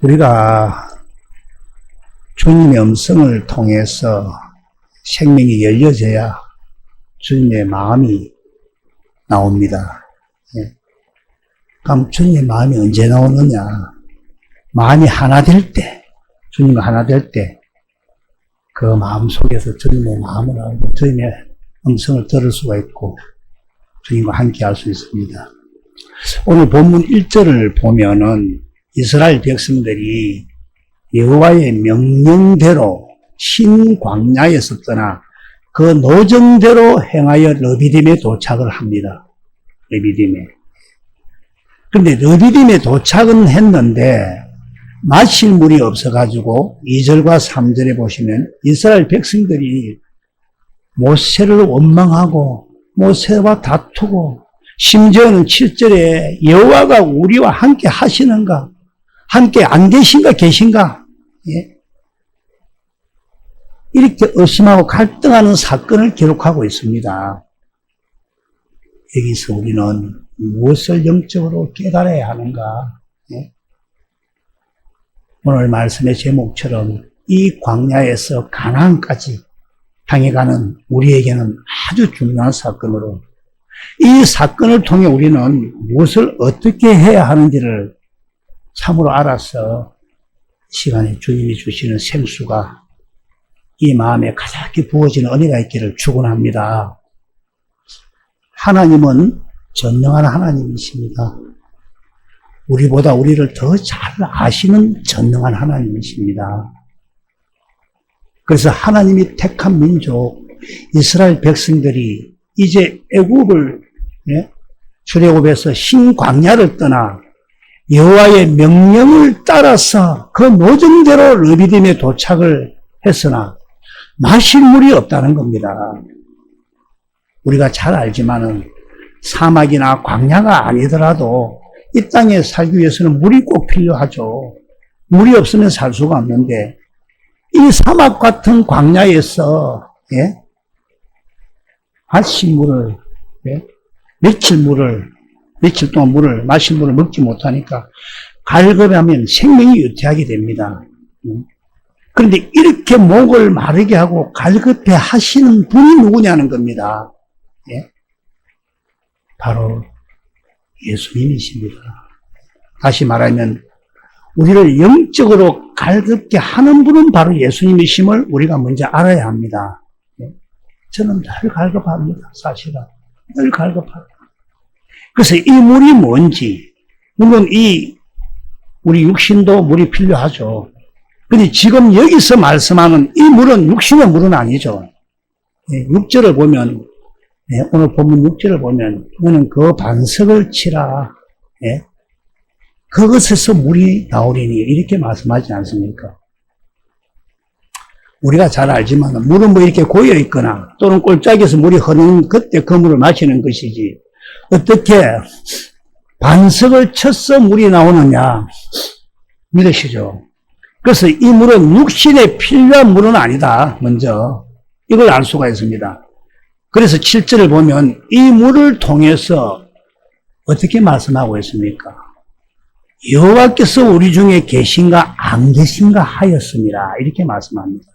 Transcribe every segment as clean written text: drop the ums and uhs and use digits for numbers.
우리가 주님의 음성을 통해서 생명이 열려져야 주님의 마음이 나옵니다. 예. 그럼 주님의 마음이 언제 나오느냐? 마음이 하나 될 때, 주님과 하나 될 때, 그 마음 속에서 주님의 마음을 알고 주님의 음성을 들을 수가 있고 주님과 함께 할 수 있습니다. 오늘 본문 1절을 보면은 이스라엘 백성들이 여호와의 명령대로 신광야에서 떠나 그 노정대로 행하여 르비딤에 도착을 합니다. 르비딤에. 그런데 르비딤에 도착은 했는데 마실 물이 없어가지고 2절과 3절에 보시면 이스라엘 백성들이 모세를 원망하고 모세와 다투고 심지어는 7절에 여호와가 우리와 함께 하시는가? 함께 안 계신가 계신가? 예? 이렇게 의심하고 갈등하는 사건을 기록하고 있습니다. 여기서 우리는 무엇을 영적으로 깨달아야 하는가? 예? 오늘 말씀의 제목처럼 이 광야에서 가나안까지 향해 가는 우리에게는 아주 중요한 사건으로 이 사건을 통해 우리는 무엇을 어떻게 해야 하는지를 참으로 알아서 시간에 주님이 주시는 생수가 이 마음에 가득히 부어지는 은혜가 있기를 축원합니다. 하나님은 전능한 하나님이십니다. 우리보다 우리를 더 잘 아시는 전능한 하나님이십니다. 그래서 하나님이 택한 민족 이스라엘 백성들이 이제 애굽을 출애굽에서 신광야를 떠나 여호와의 명령을 따라서 그 노정대로 르비딤에 도착을 했으나 마실 물이 없다는 겁니다. 우리가 잘 알지만은 사막이나 광야가 아니더라도 이 땅에 살기 위해서는 물이 꼭 필요하죠. 물이 없으면 살 수가 없는데 이 사막 같은 광야에서 마실 물을 며칠 동안 마실 물을 먹지 못하니까 갈급하면 생명이 유퇴하게 됩니다. 그런데 이렇게 목을 마르게 하고 갈급해 하시는 분이 누구냐는 겁니다. 바로 예수님이십니다. 다시 말하면 우리를 영적으로 갈급게 하는 분은 바로 예수님이심을 우리가 먼저 알아야 합니다. 저는 늘 갈급합니다. 사실은 늘 갈급합니다. 그래서 이 물이 뭔지, 물론 우리 육신도 물이 필요하죠. 근데 지금 여기서 말씀하는 이 물은 육신의 물은 아니죠. 6절을 보면, 오늘 본문 6절을 보면, 너는 그 반석을 치라. 그것에서 물이 나오리니, 이렇게 말씀하지 않습니까? 우리가 잘 알지만, 물은 뭐 이렇게 고여 있거나, 또는 꼴짝에서 물이 흐르는 그때 그 물을 마시는 것이지, 어떻게 반석을 쳐서 물이 나오느냐, 믿으시죠? 그래서 이 물은 육신에 필요한 물은 아니다. 먼저 이걸 알 수가 있습니다. 그래서 7절을 보면 이 물을 통해서 어떻게 말씀하고 있습니까? 여호와께서 우리 중에 계신가 안 계신가 하였습니다. 이렇게 말씀합니다.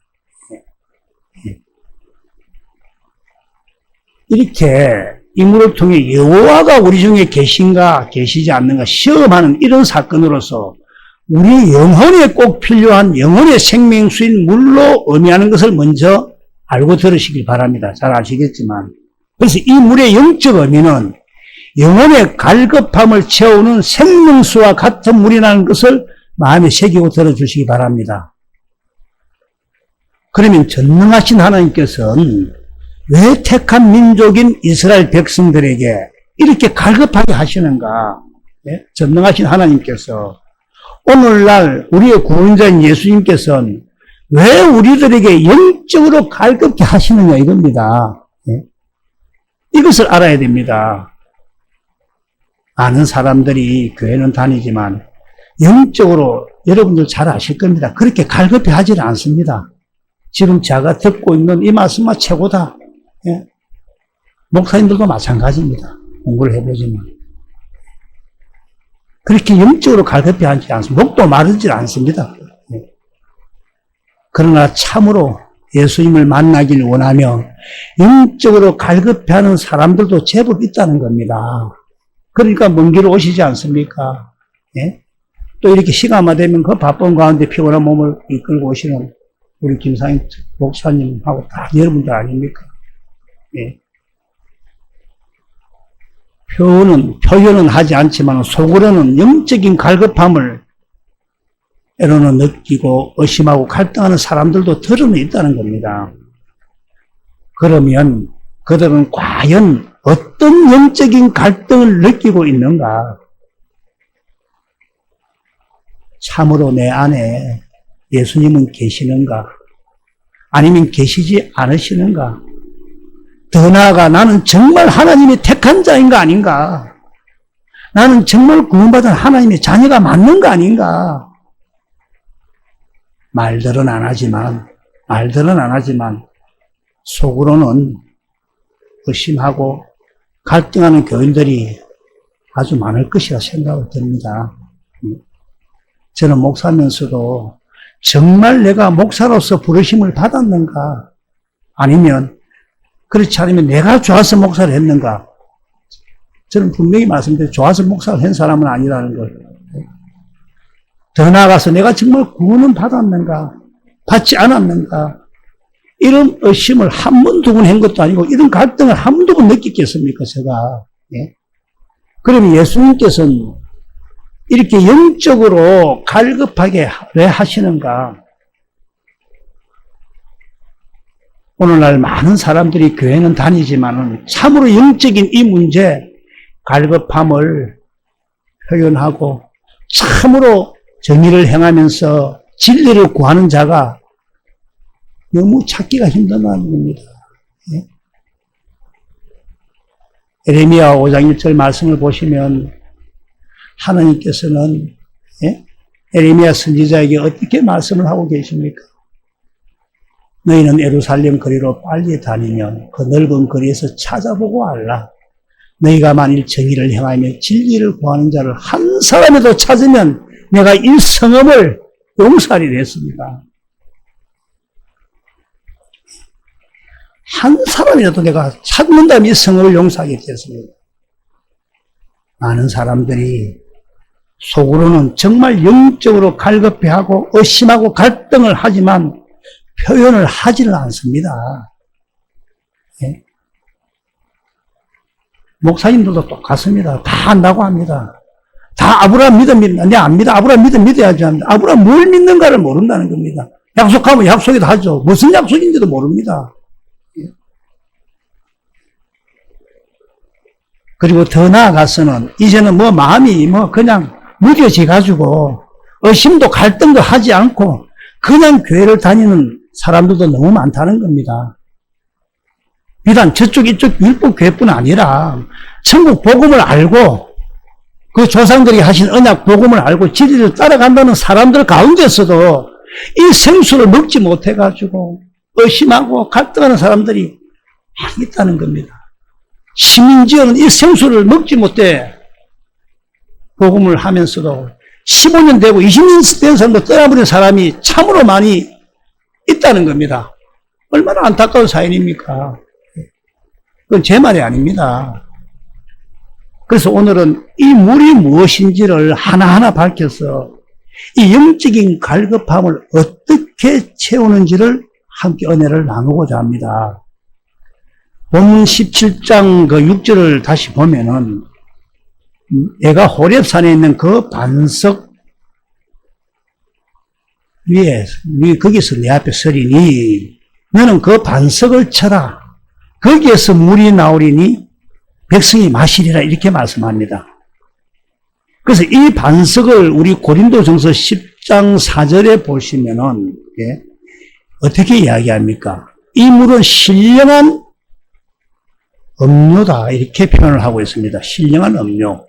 이렇게 이 물을 통해 여호와가 우리 중에 계신가 계시지 않는가 시험하는 이런 사건으로서 우리 영혼에 꼭 필요한 영혼의 생명수인 물로 의미하는 것을 먼저 알고 들으시길 바랍니다. 잘 아시겠지만. 그래서 이 물의 영적 의미는 영혼의 갈급함을 채우는 생명수와 같은 물이라는 것을 마음에 새기고 들어주시기 바랍니다. 그러면 전능하신 하나님께서는 왜 택한 민족인 이스라엘 백성들에게 이렇게 갈급하게 하시는가? 전능하신 하나님께서 오늘날 우리의 구원자인 예수님께서는 왜 우리들에게 영적으로 갈급게 하시느냐 이겁니다. 이것을 알아야 됩니다. 아는 사람들이 교회는 다니지만 영적으로 여러분들 잘 아실 겁니다. 그렇게 갈급해 하지는 않습니다. 지금 제가 듣고 있는 이 말씀만 최고다. 목사님들도 마찬가지입니다. 공부를 해보지만. 그렇게 영적으로 갈급해 하지 않습니다. 목도 마르지 않습니다. 그러나 참으로 예수님을 만나길 원하며 영적으로 갈급해하는 사람들도 제법 있다는 겁니다. 그러니까 먼 길 오시지 않습니까? 예? 또 이렇게 시간만 되면 그 바쁜 가운데 피곤한 몸을 이끌고 오시는 우리 김상희 목사님하고 다 여러분들 아닙니까? 예. 표현은 하지 않지만 속으로는 영적인 갈급함을 때로는 느끼고 의심하고 갈등하는 사람들도 드러내 있다는 겁니다. 그러면 그들은 과연 어떤 영적인 갈등을 느끼고 있는가? 참으로 내 안에 예수님은 계시는가? 아니면 계시지 않으시는가? 더 나아가 나는 정말 하나님이 택한 자인가 아닌가? 나는 정말 구원받은 하나님의 자녀가 맞는가 아닌가? 말들은 안 하지만 속으로는 의심하고 갈등하는 교인들이 아주 많을 것이라 생각을 듭니다. 저는 목사면서도 정말 내가 목사로서 부르심을 받았는가? 아니면 그렇지 않으면 내가 좋아서 목사를 했는가? 저는 분명히 말씀드려요. 좋아서 목사를 한 사람은 아니라는 걸. 더 나아가서 내가 정말 구원은 받았는가? 받지 않았는가? 이런 의심을 한 번, 두 번 한 것도 아니고 이런 갈등을 한 번, 두 번 느끼겠습니까, 제가? 예? 그러면 예수님께서는 이렇게 영적으로 갈급하게 왜 하시는가? 오늘날 많은 사람들이 교회는 다니지만은 참으로 영적인 이 문제, 갈급함을 표현하고 참으로 정의를 행하면서 진리를 구하는 자가 너무 찾기가 힘들다는 겁니다. 예? 에레미야 5장 1절 말씀을 보시면 하나님께서는 에레미야 선지자에게 어떻게 말씀을 하고 계십니까? 너희는 예루살렘 거리로 빨리 다니면 그 넓은 거리에서 찾아보고 알라. 너희가 만일 정의를 행하며 진리를 구하는 자를 한 사람이라도 찾으면 내가 이 성읍을 용서하리라 했습니다. 한 사람이라도 내가 찾는다면 이 성읍을 용서하겠습니다. 많은 사람들이 속으로는 정말 영적으로 갈급해하고 의심하고 갈등을 하지만 표현을 하지는 않습니다. 예? 목사님들도 똑같습니다. 다 안다고 합니다. 다 아브라함 믿습니다. 네, 안 믿어. 아브라함 믿어야지 합니다. 아브라함 뭘 믿는가를 모른다는 겁니다. 약속하면 약속이도 하죠. 무슨 약속인지도 모릅니다. 예? 그리고 더 나아가서는 이제는 마음이 그냥 무뎌져 가지고 의심도 갈등도 하지 않고 그냥 교회를 다니는 사람들도 너무 많다는 겁니다. 비단 저쪽 이쪽 율법 교회뿐 아니라 천국 복음을 알고 그 조상들이 하신 언약 복음을 알고 진리를 따라간다는 사람들 가운데서도 이 생수를 먹지 못해가지고 의심하고 갈등하는 사람들이 있다는 겁니다. 시민지역은 이 생수를 먹지 못해 복음을 하면서도 15년 되고 20년 된 사람도 떠나버린 사람이 참으로 많이 있다는 겁니다. 얼마나 안타까운 사연입니까? 그건 제 말이 아닙니다. 그래서 오늘은 이 물이 무엇인지를 하나하나 밝혀서 이 영적인 갈급함을 어떻게 채우는지를 함께 은혜를 나누고자 합니다. 본문 17장 그 6절을 다시 보면은 내가 호렙산에 있는 그 반석 위에 거기서 내 앞에 서리니 너는 그 반석을 쳐라. 거기에서 물이 나오리니 백성이 마시리라 이렇게 말씀합니다. 그래서 이 반석을 우리 고린도전서 10장 4절에 보시면은 어떻게 이야기합니까? 이 물은 신령한 음료다 이렇게 표현을 하고 있습니다. 신령한 음료.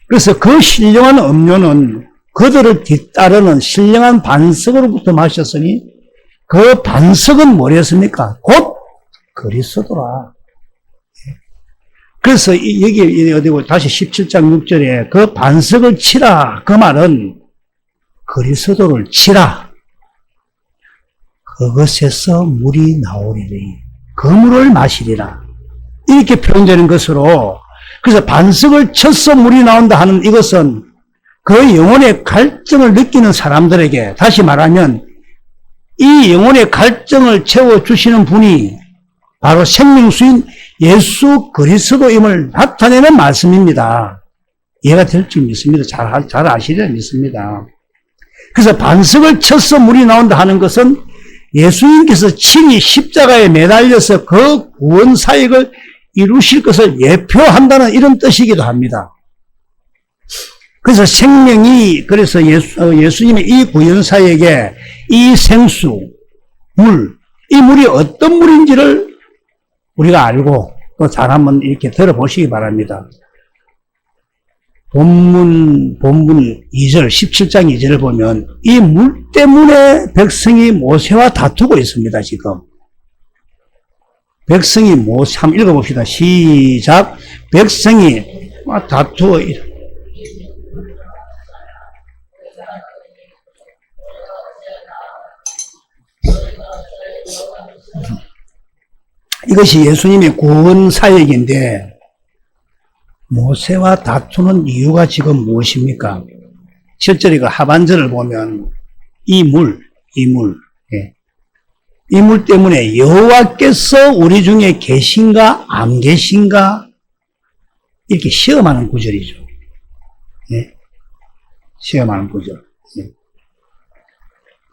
그래서 그 신령한 음료는 그들을 뒤따르는 신령한 반석으로부터 마셨으니 그 반석은 뭐랬습니까? 곧 그리스도라. 그래서 여기 어디고 다시 17장 6절에 그 반석을 치라. 그 말은 그리스도를 치라. 그것에서 물이 나오리니 그 물을 마시리라. 이렇게 표현되는 것으로, 그래서 반석을 쳐서 물이 나온다 하는 이것은 그 영혼의 갈증을 느끼는 사람들에게, 다시 말하면 이 영혼의 갈증을 채워주시는 분이 바로 생명수인 예수 그리스도임을 나타내는 말씀입니다. 이해가 될 줄 믿습니다. 잘 아시리라 믿습니다. 그래서 반석을 쳐서 물이 나온다 하는 것은 예수님께서 친히 십자가에 매달려서 그 구원 사역을 이루실 것을 예표한다는 이런 뜻이기도 합니다. 그래서 생명이, 그래서 예수님의 이 구원 사역에 이 생수, 이 물이 어떤 물인지를 우리가 알고 또 잘 한번 이렇게 들어보시기 바랍니다. 본문 2절, 17장 2절을 보면 이 물 때문에 백성이 모세와 다투고 있습니다, 지금. 백성이 한번 읽어봅시다. 시작. 백성이 다투어. 이것이 예수님의 구원 사역인데, 모세와 다투는 이유가 지금 무엇입니까? 7절의 그 하반절을 보면 이 물 때문에 여호와께서 우리 중에 계신가 안 계신가 이렇게 시험하는 구절이죠. 예? 시험하는 구절. 예.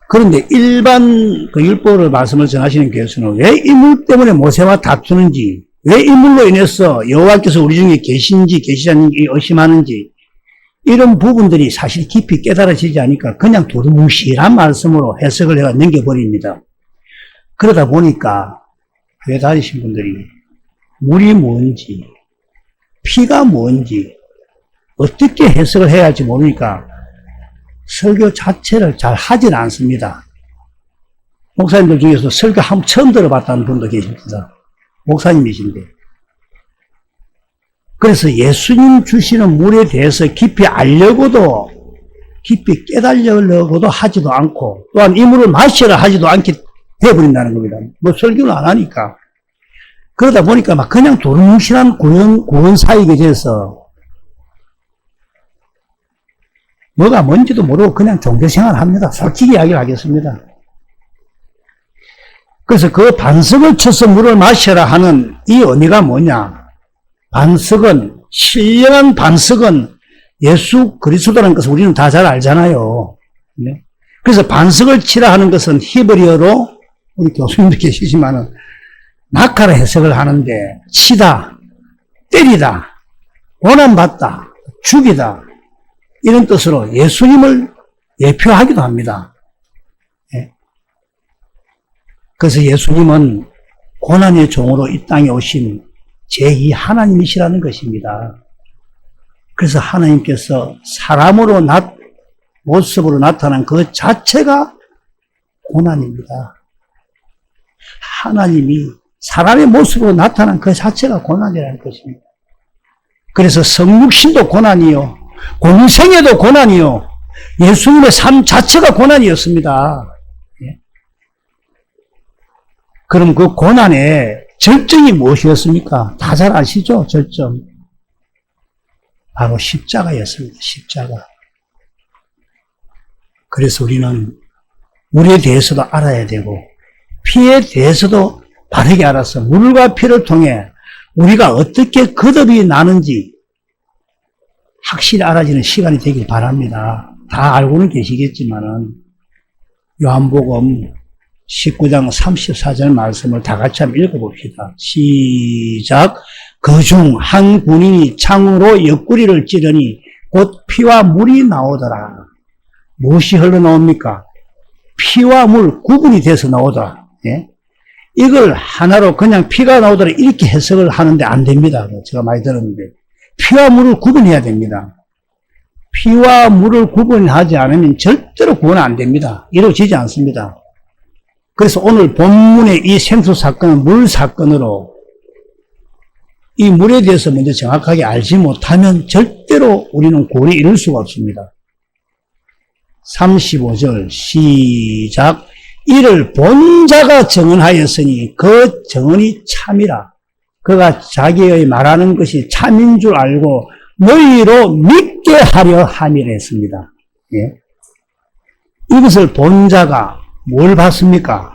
그런데 일반 그 율법을 말씀을 전하시는 교수는 왜 이 물 때문에 모세와 다투는지, 왜 이 물로 인해서 여호와께서 우리 중에 계신지 계시지 않는지 의심하는지, 이런 부분들이 사실 깊이 깨달아지지 않으니까 그냥 두루뭉실한 말씀으로 해석을 해가 넘겨버립니다. 그러다 보니까 교회 다니신 분들이 물이 뭔지, 피가 뭔지 어떻게 해석을 해야 할지 모르니까 설교 자체를 잘 하진 않습니다. 목사님들 중에서 설교 한번 처음 들어봤다는 분도 계십니다. 목사님이신데. 그래서 예수님 주시는 물에 대해서 깊이 알려고도, 깊이 깨달으려고도 하지도 않고, 또한 이 물을 마시라 하지도 않게 되어버린다는 겁니다. 뭐 설교를 안 하니까. 그러다 보니까 막 그냥 도루뭉실한 구원 사역에 대해서 뭐가 뭔지도 모르고 그냥 종교생활 합니다. 솔직히 이야기를 하겠습니다. 그래서 그 반석을 쳐서 물을 마셔라 하는 이 의미가 뭐냐? 반석은, 신령한 반석은 예수 그리스도라는 것을 우리는 다 잘 알잖아요. 네? 그래서 반석을 치라 하는 것은 히브리어로, 우리 교수님도 계시지만은 낙하라 해석을 하는데, 치다, 때리다, 고난받다, 죽이다, 이런 뜻으로 예수님을 예표하기도 합니다. 예. 그래서 예수님은 고난의 종으로 이 땅에 오신 제2 하나님이시라는 것입니다. 그래서 하나님께서 사람으로 모습으로 나타난 그 자체가 고난입니다. 하나님이 사람의 모습으로 나타난 그 자체가 고난이라는 것입니다. 그래서 성육신도 고난이요, 공생애도 고난이요, 예수님의 삶 자체가 고난이었습니다. 예? 그럼 그 고난의 절정이 무엇이었습니까? 다 잘 아시죠? 절정. 바로 십자가였습니다. 십자가. 그래서 우리는 물에 대해서도 알아야 되고, 피에 대해서도 바르게 알아서 물과 피를 통해 우리가 어떻게 거듭이 나는지 확실히 알아지는 시간이 되길 바랍니다. 다 알고는 계시겠지만은, 요한복음 19장 34절 말씀을 다 같이 한번 읽어봅시다. 시작. 그중 한 군인이 창으로 옆구리를 찌르니 곧 피와 물이 나오더라. 무엇이 흘러나옵니까? 피와 물 구분이 돼서 나오더라. 예? 이걸 하나로 그냥 피가 나오더라 이렇게 해석을 하는데 안 됩니다. 제가 많이 들었는데. 피와 물을 구분해야 됩니다. 피와 물을 구분하지 않으면 절대로 구원 안 됩니다. 이루어지지 않습니다. 그래서 오늘 본문의 이 생수 사건은 물 사건으로 이 물에 대해서 먼저 정확하게 알지 못하면 절대로 우리는 구원에 이룰 수가 없습니다. 35절 시작. 이를 본 자가 정언하였으니 그 정언이 참이라. 그가 자기의 말하는 것이 참인 줄 알고 너희로 믿게 하려 함이라 했습니다. 예. 이것을 본 자가 뭘 봤습니까?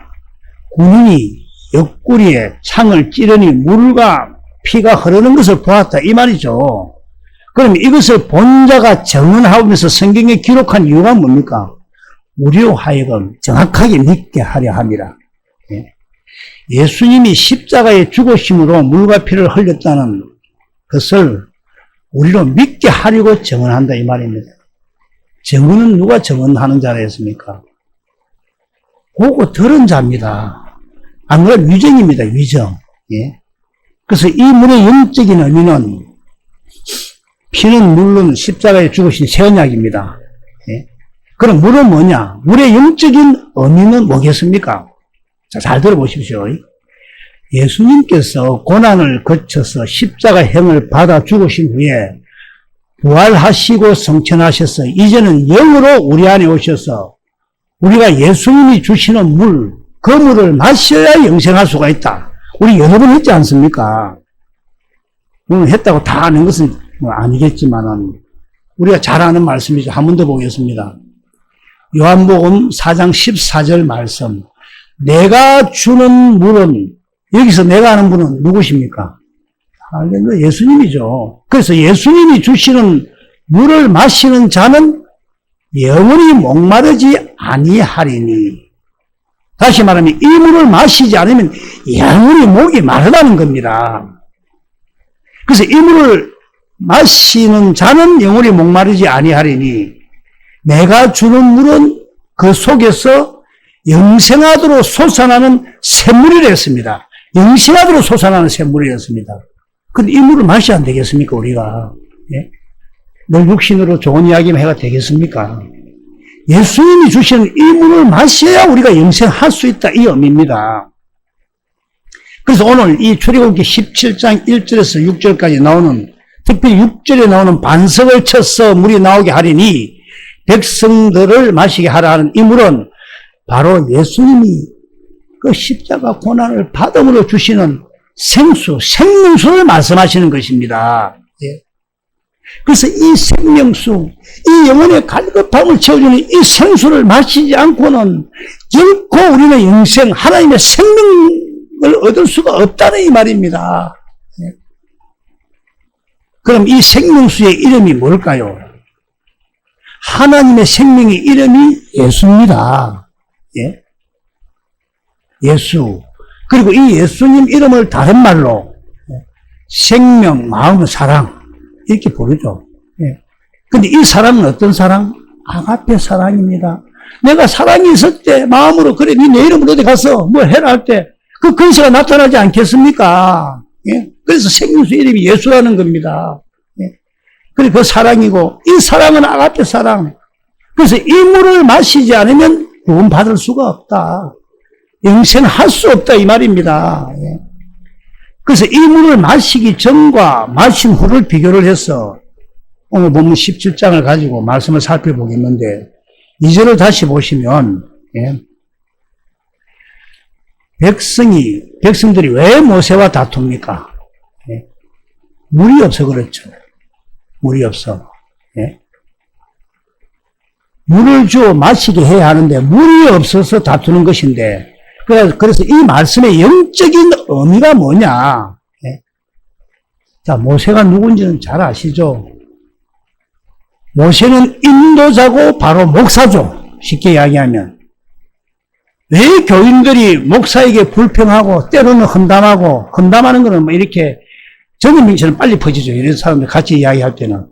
군인이 옆구리에 창을 찌르니 물과 피가 흐르는 것을 보았다 이 말이죠. 그럼 이것을 본 자가 정언하면서 성경에 기록한 이유가 뭡니까? 우리로 하여금 정확하게 믿게 하려 함이라. 예수님이 십자가에 죽으심으로 물과 피를 흘렸다는 것을 우리로 믿게 하려고 정언한다 이 말입니다. 정언은 누가 정언하는 자라 했습니까? 보고 들은 자입니다. 안 그러면 위정입니다. 위정. 예. 그래서 이 물의 영적인 의미는 피는 물론 십자가에 죽으신 새 언약입니다. 예. 그럼 물은 뭐냐? 물의 영적인 의미는 뭐겠습니까? 자, 잘 들어보십시오. 예수님께서 고난을 거쳐서 십자가형을 받아 죽으신 후에 부활하시고 성천하셔서 이제는 영으로 우리 안에 오셔서 우리가 예수님이 주시는 물, 그 물을 마셔야 영생할 수가 있다. 우리 여러 번 했지 않습니까? 물론 했다고 다 아는 것은 아니겠지만은 우리가 잘 아는 말씀이죠. 한 번 더 보겠습니다. 요한복음 4장 14절 말씀. 내가 주는 물은, 여기서 내가 아는 분은 누구십니까? 할렐루야, 예수님이죠. 그래서 예수님이 주시는 물을 마시는 자는 영원히 목마르지 아니하리니. 다시 말하면 이 물을 마시지 않으면 영원히 목이 마르다는 겁니다. 그래서 이 물을 마시는 자는 영원히 목마르지 아니하리니 내가 주는 물은 그 속에서 영생하도록 솟아나는 샘물이라 했습니다. 영생하도록 솟아나는 샘물이었습니다. 근데 이 물을 마셔야 안 되겠습니까, 우리가? 예? 늘 육신으로 좋은 이야기만 해가 되겠습니까? 예수님이 주시는 이 물을 마셔야 우리가 영생할 수 있다, 이 의미입니다. 그래서 오늘 이 출애굽기 17장 1절에서 6절까지 나오는, 특별히 6절에 나오는 반석을 쳐서 물이 나오게 하리니 백성들을 마시게 하라 하는 이 물은 바로 예수님이 그 십자가 고난을 받음으로 주시는 생수, 생명수를 말씀하시는 것입니다. 예. 그래서 이 생명수, 이 영혼의 갈급함을 채워주는 이 생수를 마시지 않고는 결코 우리는 영생, 하나님의 생명을 얻을 수가 없다는 이 말입니다. 예. 그럼 이 생명수의 이름이 뭘까요? 하나님의 생명의 이름이 예수입니다. 예? 예수. 그리고 이 예수님 이름을 다른 말로 생명, 마음, 사랑 이렇게 부르죠. 예. 근데 이 사랑은 어떤 사랑? 아가페 사랑입니다. 내가 사랑이 있을 때 마음으로 그래 네 이름으로 어디 가서 뭘 해라 할 때 그 근세가 나타나지 않겠습니까? 예. 그래서 생명수 이름이 예수라는 겁니다. 예. 그리고 그 사랑이고 이 사랑은 아가페 사랑. 그래서 이 물을 마시지 않으면 구원받을 수가 없다. 영생할 수 없다 이 말입니다. 예. 그래서 이 물을 마시기 전과 마신 후를 비교를 해서 오늘 본문 17장을 가지고 말씀을 살펴보겠는데 2절을 다시 보시면 예. 백성들이 왜 모세와 다툽니까? 예. 물이 없어 그렇죠. 물이 없어. 예. 물을 주어 마시게 해야 하는데 물이 없어서 다투는 것인데 그래서 이 말씀의 영적인 의미가 뭐냐? 예. 자, 모세가 누군지는 잘 아시죠? 모세는 인도자고 바로 목사죠. 쉽게 이야기하면. 왜 교인들이 목사에게 불평하고 때로는 험담하는 거는 뭐 이렇게 전염병처럼 빨리 퍼지죠. 이런 사람들 같이 이야기할 때는.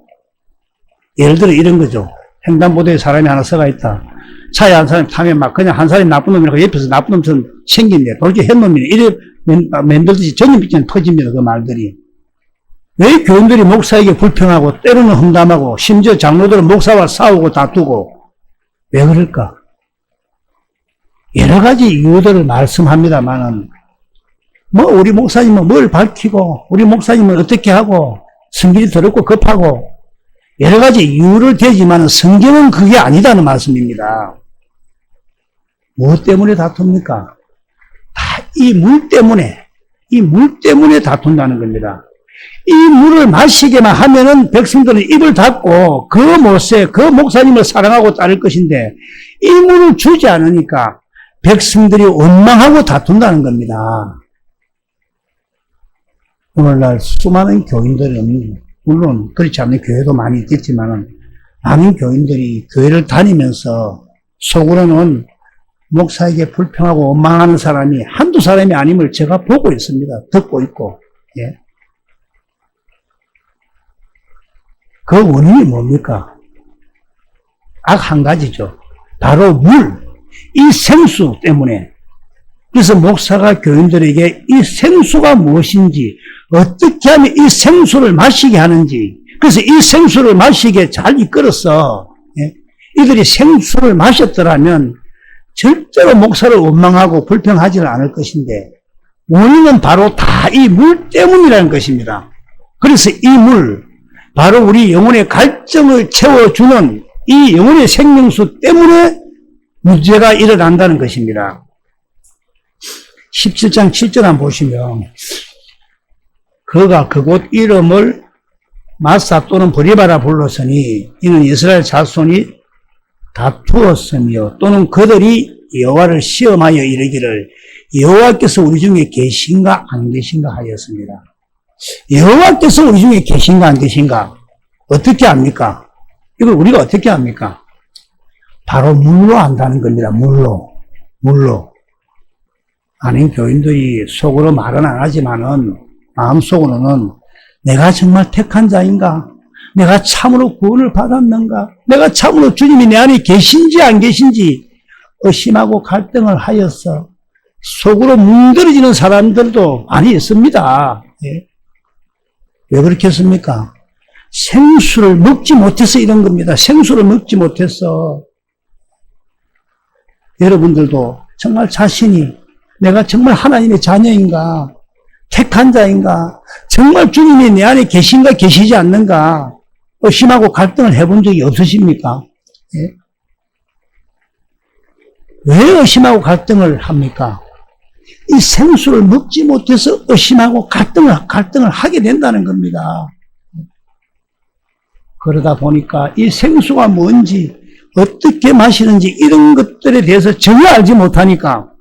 예를 들어 이런 거죠. 횡단보도에 사람이 하나 서가 있다. 차에 한 사람이 타면 막 그냥 한 사람이 나쁜 놈이라고 옆에서 나쁜 놈처럼 생긴대. 도대체 햇놈이네. 이래 맨들듯이 전염병처럼 퍼집니다. 그 말들이. 왜 교인들이 목사에게 불평하고 때로는 험담하고 심지어 장로들은 목사와 싸우고 다투고 왜 그럴까? 여러 가지 이유들을 말씀합니다만은 뭐 우리 목사님은 뭘 밝히고 우리 목사님은 어떻게 하고 성질이 더럽고 급하고 여러 가지 이유를 대지만 성경은 그게 아니다는 말씀입니다. 무엇 때문에 다툽니까? 다 이 물 때문에 다툰다는 겁니다. 이 물을 마시게만 하면은 백성들은 입을 닫고 그 모세, 그 목사님을 사랑하고 따를 것인데 이 물을 주지 않으니까 백성들이 원망하고 다툰다는 겁니다. 오늘날 수많은 교인들은 물론 그렇지 않는 교회도 많이 있겠지만 많은 교인들이 교회를 다니면서 속으로는 목사에게 불평하고 원망하는 사람이 한두 사람이 아님을 제가 보고 있습니다. 듣고 있고. 예. 그 원인이 뭡니까? 딱 한 가지죠. 바로 물, 이 생수 때문에. 그래서 목사가 교인들에게 이 생수가 무엇인지, 어떻게 하면 이 생수를 마시게 하는지, 그래서 이 생수를 마시게 잘 이끌어서, 예? 이들이 생수를 마셨더라면 절대로 목사를 원망하고 불평하지는 않을 것인데, 원인은 바로 다 이 물 때문이라는 것입니다. 그래서 이 물, 바로 우리 영혼의 갈증을 채워주는 이 영혼의 생명수 때문에 문제가 일어난다는 것입니다. 17장 7절 한번 보시면 그가 그곳 이름을 마사 또는 브리바라 불렀으니 이는 이스라엘 자손이 다투었으며 또는 그들이 여호와를 시험하여 이르기를 여호와께서 우리 중에 계신가 안 계신가 하였습니다. 여호와께서 우리 중에 계신가 안 계신가 어떻게 압니까? 이걸 우리가 어떻게 압니까? 바로 물로 안다는 겁니다. 물로. 아닌 교인들이 속으로 말은 안 하지만은 마음속으로는 내가 정말 택한 자인가? 내가 참으로 구원을 받았는가? 내가 참으로 주님이 내 안에 계신지 안 계신지 의심하고 갈등을 하여서 속으로 뭉들어지는 사람들도 많이 있습니다. 예. 왜 그렇겠습니까? 생수를 먹지 못해서 이런 겁니다. 생수를 먹지 못해서 여러분들도 정말 자신이 내가 정말 하나님의 자녀인가? 택한 자인가? 정말 주님이 내 안에 계신가 계시지 않는가? 의심하고 갈등을 해본 적이 없으십니까? 예? 왜 의심하고 갈등을 합니까? 이 생수를 먹지 못해서 의심하고 갈등을 하게 된다는 겁니다. 그러다 보니까 이 생수가 뭔지, 어떻게 마시는지 이런 것들에 대해서 전혀 알지 못하니까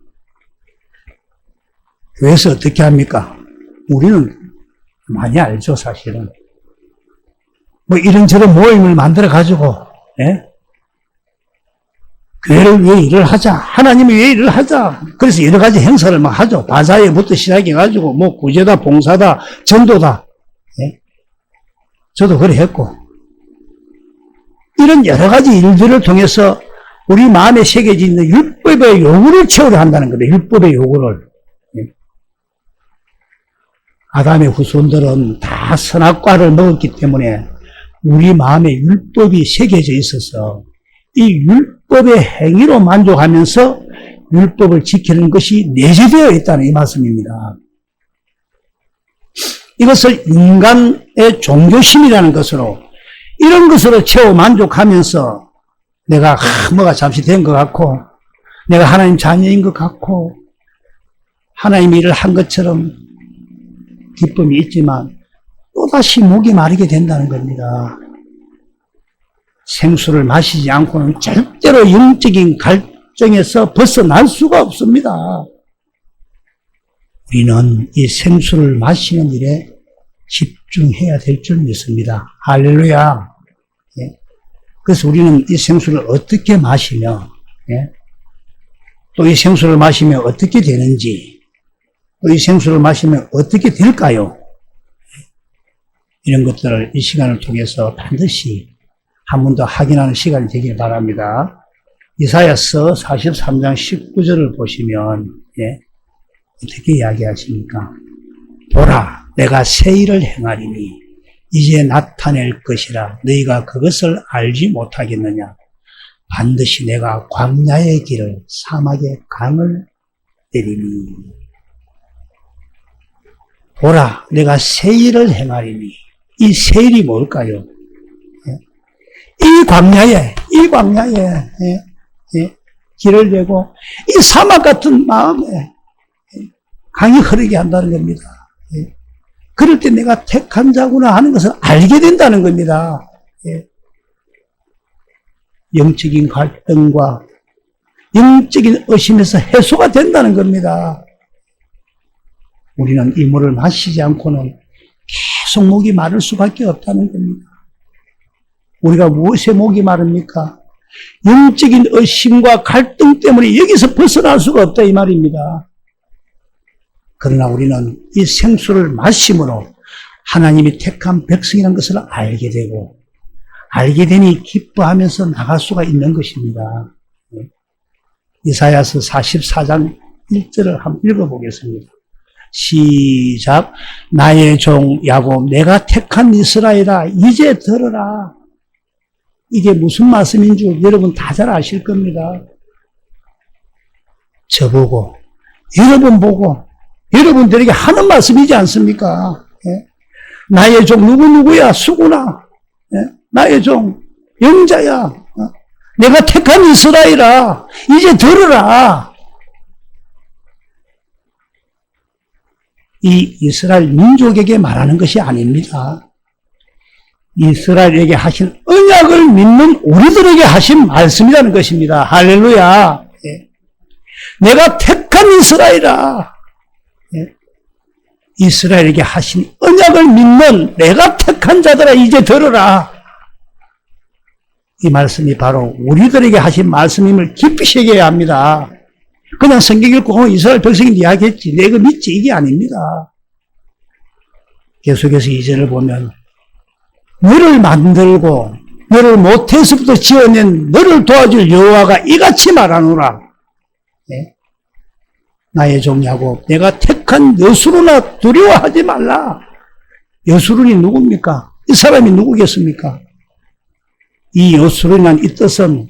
교회에서 어떻게 합니까? 우리는 많이 알죠, 사실은. 뭐 이런저런 모임을 만들어가지고, 예? 교회를 위해 일을 하자. 하나님을 위해 일을 하자. 그래서 여러 가지 행사를 막 하죠. 바자회부터 시작해가지고, 뭐 구제다, 봉사다, 전도다. 예? 저도 그래 했고. 이런 여러 가지 일들을 통해서 우리 마음에 새겨져 있는 율법의 요구를 채우려 한다는 거예요. 율법의 요구를. 아담의 후손들은 다 선악과를 먹었기 때문에 우리 마음에 율법이 새겨져 있어서 이 율법의 행위로 만족하면서 율법을 지키는 것이 내재되어 있다는 이 말씀입니다. 이것을 인간의 종교심이라는 것으로 이런 것으로 채워 만족하면서 내가 뭐가 잠시 된 것 같고 내가 하나님 자녀인 것 같고 하나님의 일을 한 것처럼 기쁨이 있지만 또다시 목이 마르게 된다는 겁니다. 생수를 마시지 않고는 절대로 영적인 갈증에서 벗어날 수가 없습니다. 우리는 이 생수를 마시는 일에 집중해야 될 줄 믿습니다. 할렐루야. 예. 그래서 우리는 이 생수를 어떻게 마시며, 예. 또 이 생수를 마시면 어떻게 되는지, 또 이 생수를 마시면 어떻게 될까요? 이런 것들을 이 시간을 통해서 반드시 한 번 더 확인하는 시간이 되길 바랍니다. 이사야서 43장 19절을 보시면, 예. 어떻게 이야기하십니까? 보라, 내가 새 일을 행하리니 이제 나타낼 것이라 너희가 그것을 알지 못하겠느냐? 반드시 내가 광야의 길을 사막의 강을 내리니. 보라, 내가 새 일을 행하리니. 이 새 일이 뭘까요? 이 광야에, 길을 내고, 이 사막 같은 마음에 강이 흐르게 한다는 겁니다. 그럴 때 내가 택한 자구나 하는 것을 알게 된다는 겁니다. 영적인 갈등과 영적인 의심에서 해소가 된다는 겁니다. 우리는 이 물을 마시지 않고는 계속 목이 마를 수밖에 없다는 겁니다. 우리가 무엇에 목이 마릅니까? 영적인 의심과 갈등 때문에 여기서 벗어날 수가 없다 이 말입니다. 그러나 우리는 이 생수를 마심으로 하나님이 택한 백성이라는 것을 알게 되고 알게 되니 기뻐하면서 나갈 수가 있는 것입니다. 이사야서 44장 1절을 한번 읽어보겠습니다. 시작. 나의 종 야곱 내가 택한 이스라엘아 이제 들어라. 이게 무슨 말씀인 줄 여러분 다 잘 아실 겁니다. 저보고 여러분 보고 여러분들에게 하는 말씀이지 않습니까? 나의 종 누구누구야 수구나. 나의 종 영자야. 내가 택한 이스라엘아 이제 들어라. 이 이스라엘 민족에게 말하는 것이 아닙니다. 이스라엘에게 하신 언약을 믿는 우리들에게 하신 말씀이라는 것입니다. 할렐루야. 내가 택한 이스라엘아. 이스라엘에게 하신 언약을 믿는 내가 택한 자들아 이제 들어라. 이 말씀이 바로 우리들에게 하신 말씀임을 깊이 새겨야 합니다. 그냥 성경 읽고 이스라엘 백성이 이야기했지 내가 믿지 이게 아닙니다. 계속해서 2절을 보면 너를 만들고 너를 모태에서부터 지어낸 너를 도와줄 여호와가 이같이 말하노라. 나의 종 야곱 내가 택한 여수로나 두려워하지 말라. 여수론이 누굽니까? 이 사람이 누구겠습니까? 이 여수론이라는 이 뜻은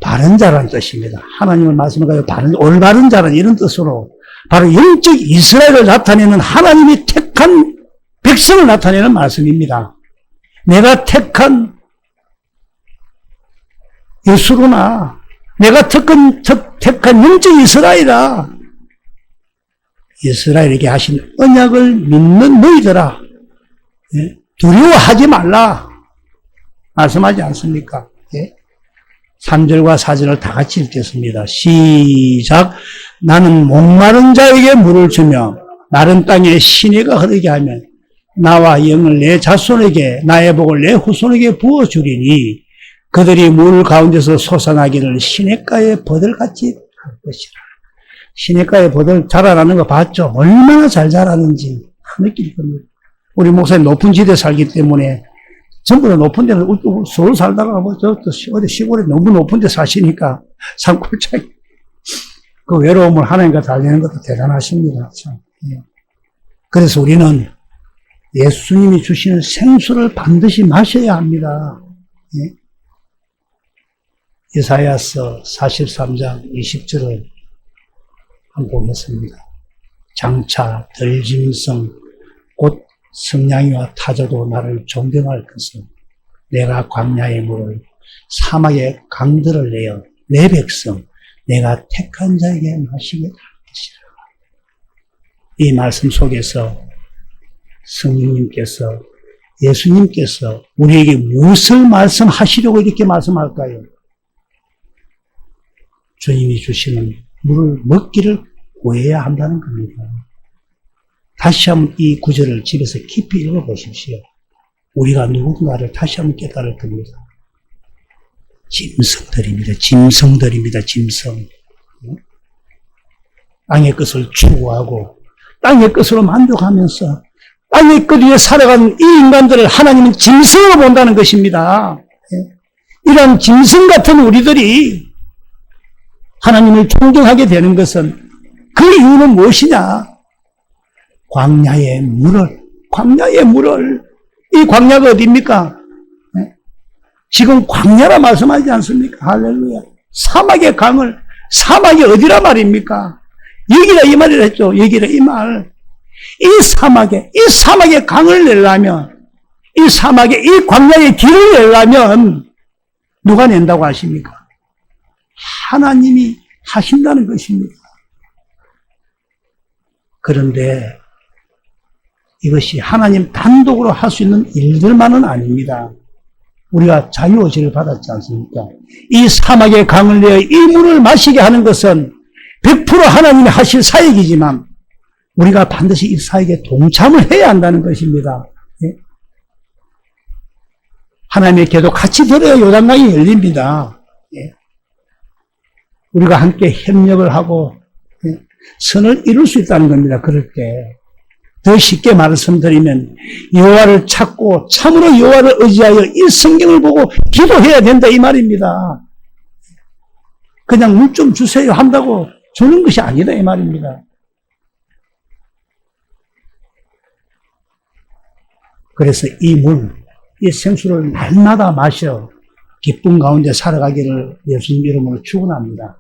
바른 자라는 뜻입니다. 하나님의 말씀을 가지고 올바른 자라는 이런 뜻으로 바로 영적 이스라엘을 나타내는 하나님이 택한 백성을 나타내는 말씀입니다. 내가 택한 여수로나 내가 택한 영적 이스라엘아 이스라엘에게 하신 언약을 믿는 너희들아 두려워하지 말라 말씀하지 않습니까? 3절과 4절을 다 같이 읽겠습니다. 시작. 나는 목마른 자에게 물을 주며 마른 땅에 시내가 흐르게 하며 나와 영을 내 자손에게 나의 복을 내 후손에게 부어주리니 그들이 물 가운데서 솟아나기를 시냇가의 버들같이 할 것이라. 시냇가의 버들 자라나는 거 봤죠? 얼마나 잘 자라는지 느낄 겁니다. 우리 목사님 높은 지대에 살기 때문에 전부 다 높은 데는 서울 살다가 어디 시골에 너무 높은 데 사시니까 산골짜기 그 외로움을 하나님과 달래는 것도 대단하십니다. 참. 그래서 우리는 예수님이 주시는 생수를 반드시 마셔야 합니다. 이사야서 43장 20절을 한번 보겠습니다. 장차 들짐승 곧 승냥이와 타조도 나를 존경할 것은 내가 광야의 물을 사막의 강들을 내어 내 백성 내가 택한 자에게 마시게 할 것이라. 이 말씀 속에서 성령님께서 예수님께서 우리에게 무엇을 말씀하시려고 이렇게 말씀할까요? 주님이 주시는 물을 먹기를 구해야 한다는 겁니다. 다시 한번 이 구절을 집에서 깊이 읽어보십시오. 우리가 누군가를 다시 한번 깨달을 겁니다. 짐승들입니다. 짐승. 땅의 것을 추구하고 땅의 것으로 만족하면서 땅의 것 위에 살아가는 이 인간들을 하나님은 짐승으로 본다는 것입니다. 이런 짐승 같은 우리들이 하나님을 존경하게 되는 것은 그 이유는 무엇이냐? 광야의 물을 이 광야가 어디입니까? 지금 광야라 말씀하지 않습니까? 할렐루야. 사막의 강을 사막이 어디라 말입니까? 여기라 이 말이라 했죠. 여기라 이 말. 이 사막에 강을 내려면, 이 사막에, 이 광야에 길을 내려면, 누가 낸다고 하십니까? 하나님이 하신다는 것입니다. 그런데 이것이 하나님 단독으로 할 수 있는 일들만은 아닙니다. 우리가 자유의지를 받았지 않습니까? 이 사막에 강을 내어 이 물을 마시게 하는 것은 100% 하나님이 하실 사역이지만 우리가 반드시 이 사역에 동참을 해야 한다는 것입니다. 예? 하나님의 계도 같이 들어야 요단강이 열립니다. 예? 우리가 함께 협력을 하고 예? 선을 이룰 수 있다는 겁니다. 그럴 때. 더 쉽게 말씀드리면 여호와를 찾고 참으로 여호와를 의지하여 이 성경을 보고 기도해야 된다 이 말입니다. 그냥 물 좀 주세요 한다고 주는 것이 아니다 이 말입니다. 그래서 이 물, 이 생수를 날마다 마셔 기쁨 가운데 살아가기를 예수님 이름으로 축원합니다.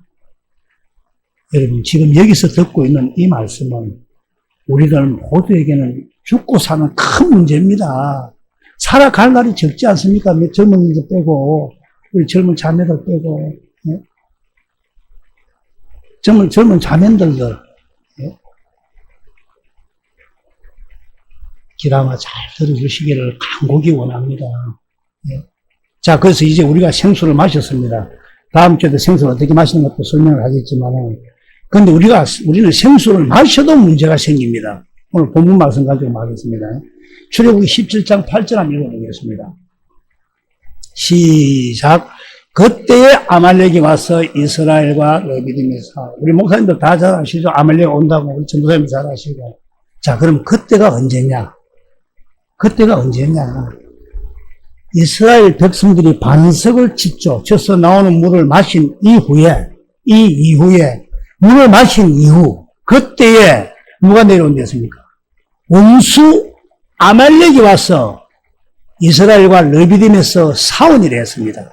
여러분 지금 여기서 듣고 있는 이 말씀은 우리들 모두에게는 죽고 사는 큰 문제입니다. 살아갈 날이 적지 않습니까? 젊은이들 빼고 우리 젊은 자매들 빼고 예? 젊은 자매들들 예? 기라마 잘 들어주시기를 간곡히 원합니다. 예? 자, 그래서 이제 우리가 생수를 마셨습니다. 다음 주에도 생수를 어떻게 마시는 것도 설명을 하겠지만은 그런데 우리는 생수를 마셔도 문제가 생깁니다. 오늘 본문 말씀 가지고 말하겠습니다. 출애굽기 17장 8절 한번 읽어보겠습니다. 시작. 그때에 아말렉이 와서 이스라엘과 르비딤에서 우리 목사님들 다 잘 아시죠? 아말렉 온다고 우리 전도사님 잘 아시고. 자, 그럼 그때가 언제냐? 그때가 언제냐? 이스라엘 백성들이 반석을 짓죠. 쳐서 나오는 물을 마신 이후에 물을 마신 이후 그때에 누가 내려온댔습니까? 원수 아말렉이 와서 이스라엘과 르비딤에서 싸우니라 했습니다.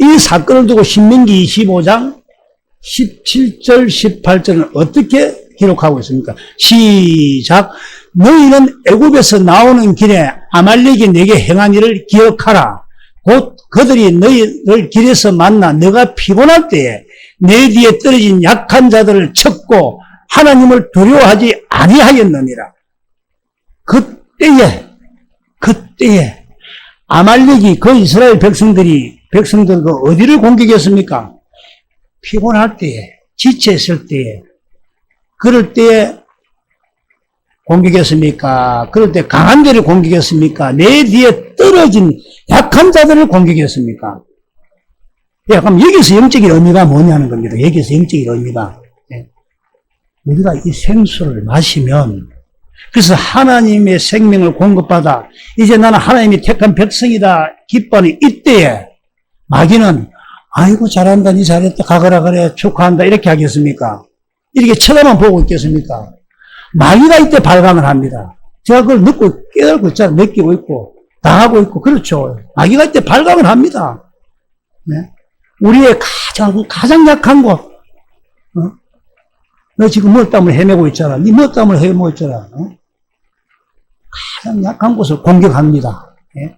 이 사건을 두고 신명기 25장 17절 18절은 어떻게 기록하고 있습니까? 시작. 너희는 애굽에서 나오는 길에 아말렉이 내게 행한 일을 기억하라. 곧 그들이 너희를 길에서 만나 너가 피곤할 때에 내 뒤에 떨어진 약한 자들을 쳤고 하나님을 두려워하지 아니하였느니라. 그때에 아말렉이 그 이스라엘 백성들과 어디를 공격했습니까? 피곤할 때에, 지쳐있을 때에, 그럴 때에 공격했습니까? 그럴 때 강한 데를 공격했습니까? 내 뒤에 떨어진 약한 자들을 공격했습니까? 예, 그럼 여기서 영적인 의미가 뭐냐는 겁니다. 여기서 영적인 의미가. 예. 우리가 이 생수를 마시면, 그래서 하나님의 생명을 공급받아, 이제 나는 하나님이 택한 백성이다, 기뻐하는 이때에, 마귀는, 아이고, 잘한다, 니 잘했다, 가거라 그래, 축하한다, 이렇게 하겠습니까? 이렇게 쳐다만 보고 있겠습니까? 마귀가 이때 발광을 합니다. 제가 그걸 늦고 깨달고 있잖아요. 느끼고 있고, 당하고 있고, 그렇죠. 마귀가 이때 발광을 합니다. 네? 우리의 가장 약한 곳, 너 지금 뭐 땀을 헤매고 있잖아. 니 뭐 땀을 헤매고 있잖아. 가장 약한 곳을 공격합니다. 네?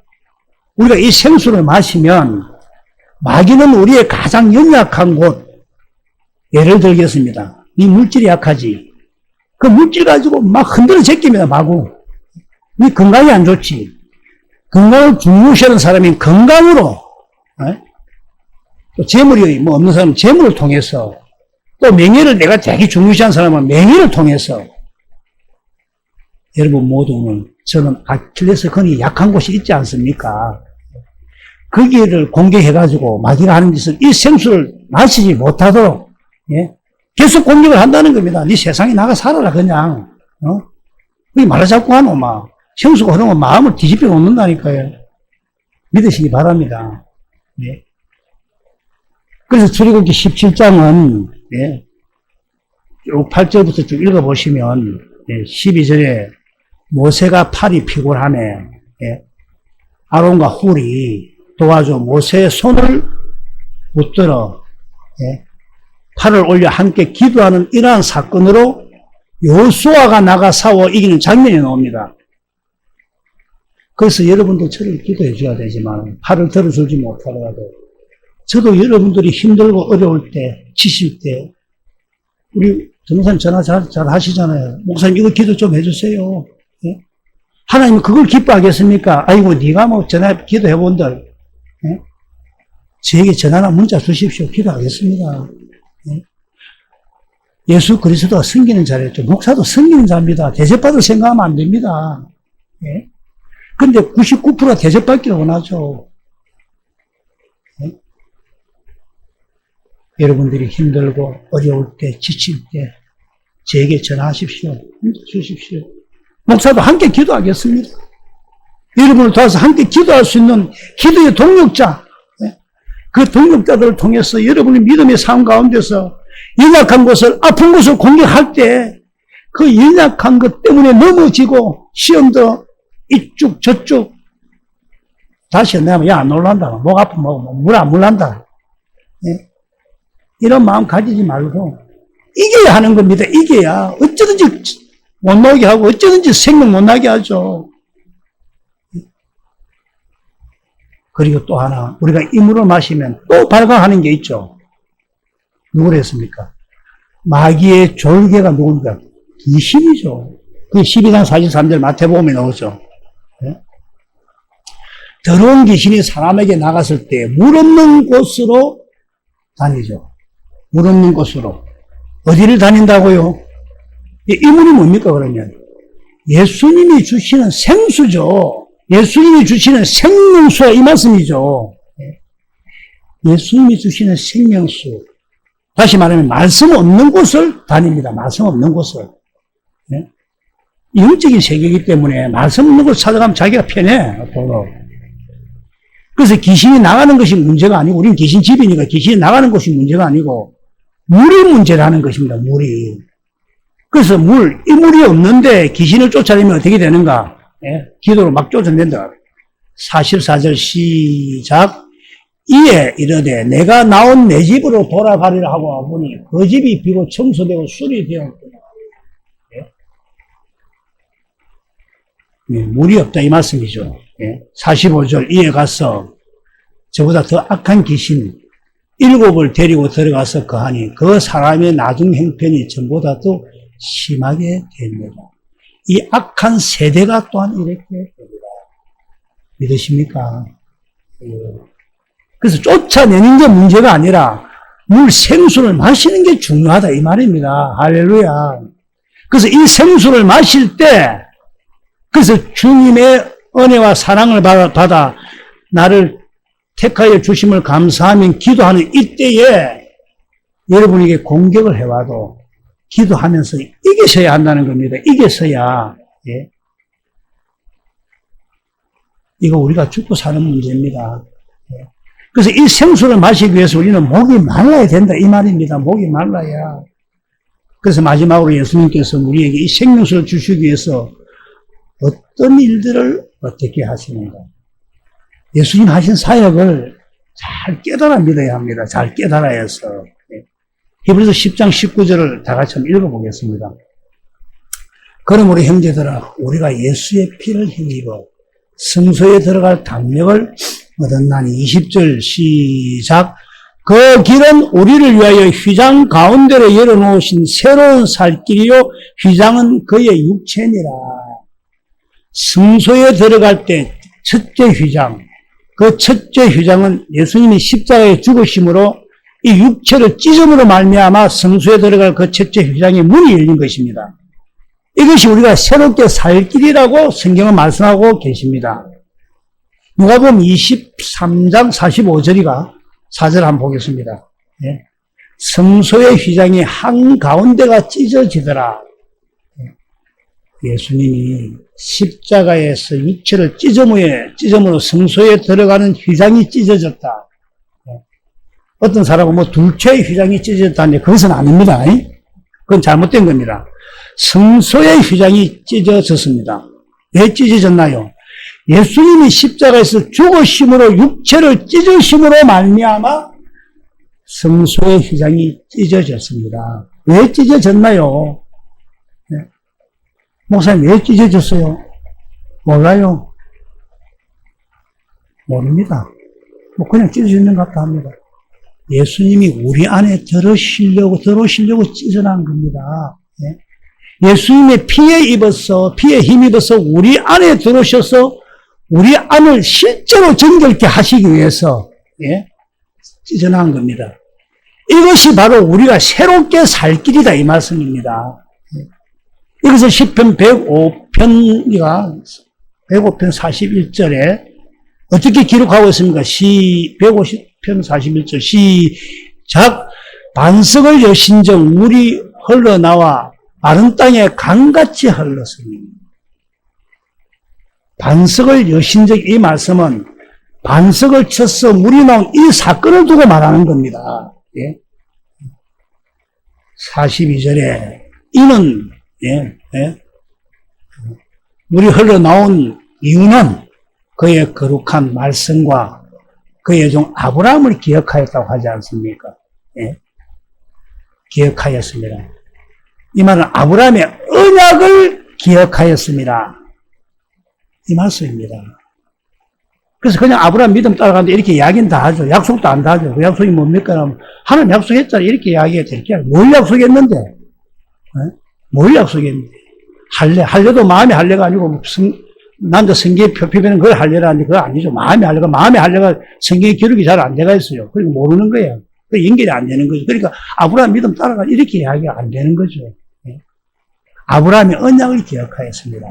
우리가 이 생수를 마시면, 마귀는 우리의 가장 연약한 곳, 예를 들겠습니다. 네 물질이 약하지. 그 물질 가지고 막 흔들어 제낍니다, 마구. 네 건강이 안 좋지. 건강을 중요시하는 사람이 건강으로, 또 재물이 뭐 없는 사람은 재물을 통해서, 또 명예를 내가 되게 중요시하는 사람은 명예를 통해서, 여러분 모두는 저는 아킬레스 건이 약한 곳이 있지 않습니까? 거기를 공격해가지고 마귀가 하는 짓은 이 생수를 마시지 못하도록, 예? 계속 공격을 한다는 겁니다. 네 세상에 나가 살아라, 그냥. 그게 말을 자꾸 하노, 막. 생수가 흐르면 마음을 뒤집혀 놓는다니까요. 믿으시기 바랍니다. 예. 그래서 출애굽기 17장은, 예, 쭉 8절부터 쭉 읽어보시면, 예, 12절에 모세가 팔이 피곤하네, 예, 아론과 훌이 도와줘 모세의 손을 붙들어, 예, 팔을 올려 함께 기도하는 이러한 사건으로 여호수아가 나가 싸워 이기는 장면이 나옵니다. 그래서 여러분도 저를 기도해 줘야 되지만 팔을 들어주지 못하더라도 저도 여러분들이 힘들고 어려울 때, 지칠 때 우리 전도사님 전화 잘 하시잖아요. 목사님 이거 기도 좀 해주세요. 예? 하나님은 그걸 기뻐하겠습니까? 아이고 네가 뭐 전화 기도해 본들 예? 저에게 전화나 문자 주십시오. 기도하겠습니다. 예? 예수 그리스도가 섬기는 자였죠. 목사도 섬기는 자입니다. 대접받을 생각하면 안 됩니다. 예? 근데 99%가 대접받기를 원하죠. 예? 여러분들이 힘들고 어려울 때, 지칠 때 저에게 전화하십시오. 주십시오. 목사도 함께 기도하겠습니다. 여러분을 도와서 함께 기도할 수 있는 기도의 동력자, 예? 그 동력자들을 통해서 여러분의 믿음의 삶 가운데서 연약한 곳을, 아픈 곳을 공격할 때 그 연약한 것 때문에 넘어지고 시험도 이쪽 저쪽 다시 내가 야 안 놀란다. 목 아프면 물 안 물란다. 예? 이런 마음 가지지 말고 이겨야 하는 겁니다. 이겨야 어쩌든지 못 나오게 하고 어쩌든지 생명 못 나게 하죠. 그리고 또 하나 우리가 이 물을 마시면 또 발광하는 게 있죠. 누구를 했습니까? 마귀의 졸개가 누굽니까? 귀신이죠. 그게 12장 43절 마태복음에 나오죠. 네? 더러운 귀신이 사람에게 나갔을 때 물 없는 곳으로 다니죠. 물 없는 곳으로. 어디를 다닌다고요? 이 물이 뭡니까 그러면? 예수님이 주시는 생수죠. 예수님이 주시는 생명수가 이 말씀이죠. 예수님이 주시는 생명수. 다시 말하면 말씀 없는 곳을 다닙니다. 말씀 없는 곳을. 네? 영적인 세계이기 때문에 말씀 없는 곳을 찾아가면 자기가 편해. 앞으로. 그래서 귀신이 나가는 것이 문제가 아니고 우리는 귀신 집이니까 귀신이 나가는 것이 문제가 아니고 물이 문제라는 것입니다. 물이. 그래서 이 물이 없는데 귀신을 쫓아내면 어떻게 되는가? 예? 기도로 막 쫓아낸다. 44절 시작. 이에 이르되 내가 나온 내 집으로 돌아가리라 하고 와보니 그 집이 비고 청소되고 술이 되었구나. 예? 물이 없다 이 말씀이죠. 예? 45절 이에 가서 저보다 더 악한 귀신 7을 데리고 들어가서 거하니 그 사람의 나중 형편이 전보다 더 심하게 됩니다. 이 악한 세대가 또한 이렇게 됩니다. 믿으십니까? 예. 그래서 쫓아내는 게 문제가 아니라 물 생수를 마시는 게 중요하다 이 말입니다. 할렐루야. 그래서 이 생수를 마실 때 그래서 주님의 은혜와 사랑을 받아 나를 택하여 주심을 감사하면 기도하는 이때에 여러분에게 공격을 해와도 기도하면서 이겨서야 한다는 겁니다. 이겨서야. 예. 이거 우리가 죽고 사는 문제입니다. 예. 그래서 이 생수를 마시기 위해서 우리는 목이 말라야 된다 이 말입니다. 목이 말라야. 그래서 마지막으로 예수님께서 우리에게 이 생명수를 주시기 위해서 어떤 일들을 어떻게 하시는가. 예수님 하신 사역을 잘 깨달아 믿어야 합니다. 잘 깨달아야 해서. 히브리서 10장 19절을 다 같이 한번 읽어보겠습니다. 그러므로 형제들아 우리가 예수의 피를 힘입어 성소에 들어갈 담력을 얻었나니 20절 시작. 그 길은 우리를 위하여 휘장 가운데로 열어놓으신 새로운 살길이요 휘장은 그의 육체니라. 성소에 들어갈 때 첫째 휘장, 그 첫째 휘장은 예수님이 십자가에 죽으심으로 이 육체를 찢음으로 말미암아 성소에 들어갈 그 첫째 휘장의 문이 열린 것입니다. 이것이 우리가 새롭게 살 길이라고 성경은 말씀하고 계십니다. 누가복음 23장 45절이가 4절 한번 보겠습니다. 예. 성소의 휘장이 한가운데가 찢어지더라. 예수님이 십자가에서 육체를 찢음으로 성소에 들어가는 휘장이 찢어졌다. 어떤 사람은 뭐 둘째의 휘장이 찢어졌다는데 그것은 아닙니다. 그건 잘못된 겁니다. 성소의 휘장이 찢어졌습니다. 왜 찢어졌나요? 예수님이 십자가에서 죽으심으로 육체를 찢으심으로 말미암아 성소의 휘장이 찢어졌습니다. 왜 찢어졌나요? 네. 목사님 왜 찢어졌어요? 몰라요. 모릅니다. 뭐 그냥 찢어지는 것 같다 합니다. 예수님이 우리 안에 들어오시려고 찢어난 겁니다. 예수님의 피에 힘입어서 우리 안에 들어오셔서 우리 안을 실제로 정결케 하시기 위해서 찢어난 겁니다. 이것이 바로 우리가 새롭게 살 길이다 이 말씀입니다. 이것을 시편 105편이가 105편 41절에 어떻게 기록하고 있습니까? 150편 41절 시작. 반석을 여신정 물이 흘러나와 마른 땅에 강같이 흘렀으니. 반석을 여신적 이 말씀은 반석을 쳐서 물이 나온 이 사건을 두고 말하는 겁니다. 42절에 이는 물이 흘러나온 이유는 그의 거룩한 말씀과 그의 종 아브라함을 기억하였다고 하지 않습니까? 기억하였습니다. 이 말은 아브라함의 언약을 기억하였습니다. 이 말씀입니다. 그래서 그냥 아브라함 믿음 따라가는데 이렇게 이야기는 다 하죠. 약속도 안 다 하죠. 그 약속이 뭡니까? 하나님 약속했잖아. 이렇게 이야기해야 될 게 아니라 뭘 약속했는데? 뭘 약속했는데? 할례도 마음의 할례가 아니고 남자 성경에 표피되는 그걸 할례라는데 그거 아니죠. 마음의 할례가 성경에 기록이 잘 안 돼가 있어요. 그러니까 모르는 거예요. 그 연결이 안 되는 거죠. 그러니까 아브라함 믿음 따라가 이렇게 이야기가 안 되는 거죠. 아브라함의 언약을 기억하였습니다.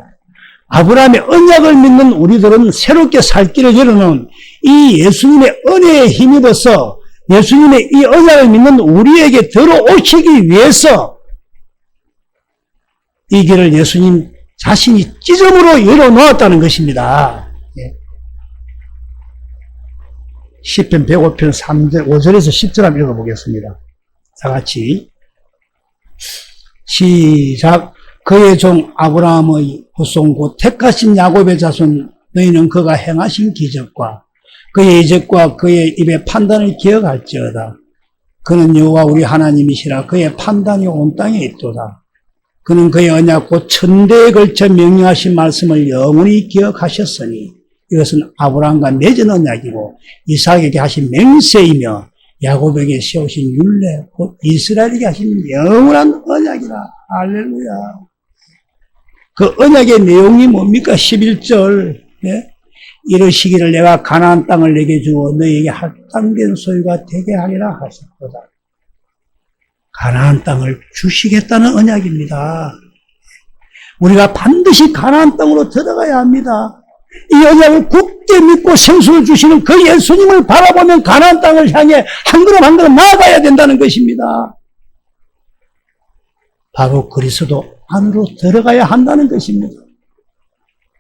아브라함의 언약을 믿는 우리들은 새롭게 살 길을 열어놓은 이 예수님의 은혜에 힘입어서 예수님의 이 언약을 믿는 우리에게 들어오시기 위해서 이 길을 예수님 자신이 찢음으로 열어놓았다는 것입니다. 시편 105편 3절, 5절에서 10절 한번 읽어보겠습니다. 다 같이 시작. 그의 종 아브라함의 후손 곧 택하신 야곱의 자손 너희는 그가 행하신 기적과 그의 이적과 그의 입의 판단을 기억할지어다. 그는 여호와 우리 하나님이시라. 그의 판단이 온 땅에 있도다. 그는 그의 언약 곧 천대에 걸쳐 명령하신 말씀을 영원히 기억하셨으니 이것은 아브라함과 맺은 언약이고 이삭에게 하신 맹세이며 야곱에게 세우신 율례 곧 이스라엘에게 하신 영원한 언약이라. 할렐루야. 그 언약의 내용이 뭡니까? 11절 이르시기를 내가 가나안 땅을 내게 주어 너희에게 할당된 소유가 되게 하리라 하셨도다. 가나안 땅을 주시겠다는 언약입니다. 우리가 반드시 가나안 땅으로 들어가야 합니다. 이 언약을 굳게 믿고 생수를 주시는 그 예수님을 바라보면 가나안 땅을 향해 한 걸음 한 걸음 나아가야 된다는 것입니다. 바로 그리스도 안으로 들어가야 한다는 것입니다.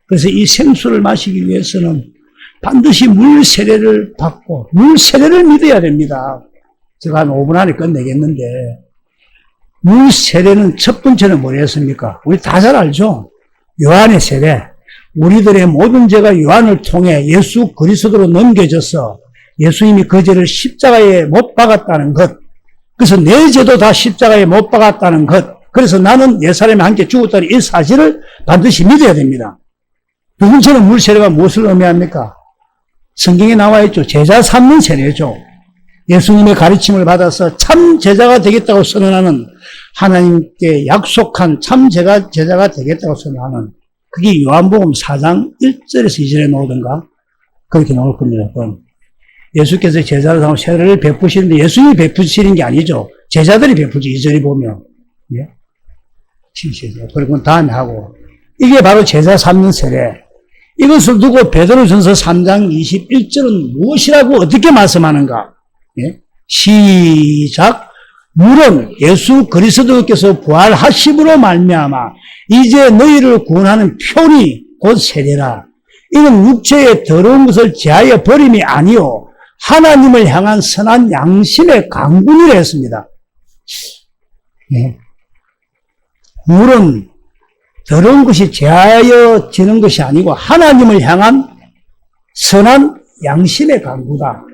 그래서 이 생수를 마시기 위해서는 반드시 물 세례를 받고 물 세례를 믿어야 됩니다. 제가 한 5분 안에 끝내겠는데 물 세례는 첫 번째는 뭐였습니까? 우리 다 잘 알죠? 요한의 세례. 우리들의 모든 죄가 요한을 통해 예수 그리스도로 넘겨져서 예수님이 그 죄를 십자가에 못 박았다는 것. 그래서 내 죄도 다 십자가에 못 박았다는 것. 그래서 나는 옛사람이 함께 죽었다는 이 사실을 반드시 믿어야 됩니다. 두 번째는 물 세례가 무엇을 의미합니까? 성경에 나와 있죠. 제자 삼는 세례죠. 예수님의 가르침을 받아서 참 제자가 되겠다고 선언하는 하나님께 약속한 참 제자가 되겠다고 선언하는 그게 요한복음 4장 1절에서 2절에 나오던가 그렇게 나올 겁니다. 그럼 예수께서 제자를 하고 세례를 베푸시는데 예수님이 베푸시는 게 아니죠. 제자들이 베푸죠. 2절에 보면. 그리고 다음에 하고 이게 바로 제자 삼는 세례. 이것을 두고 베드로전서 3장 21절은 무엇이라고 어떻게 말씀하는가? 시작. 물은 예수 그리스도께서 부활하심으로 말미암아 이제 너희를 구원하는 표리 곧 세례라. 이는 육체의 더러운 것을 제하여 버림이 아니요 하나님을 향한 선한 양심의 강군이라 했습니다. 물은 더러운 것이 제하여지는 것이 아니고 하나님을 향한 선한 양심의 강구다.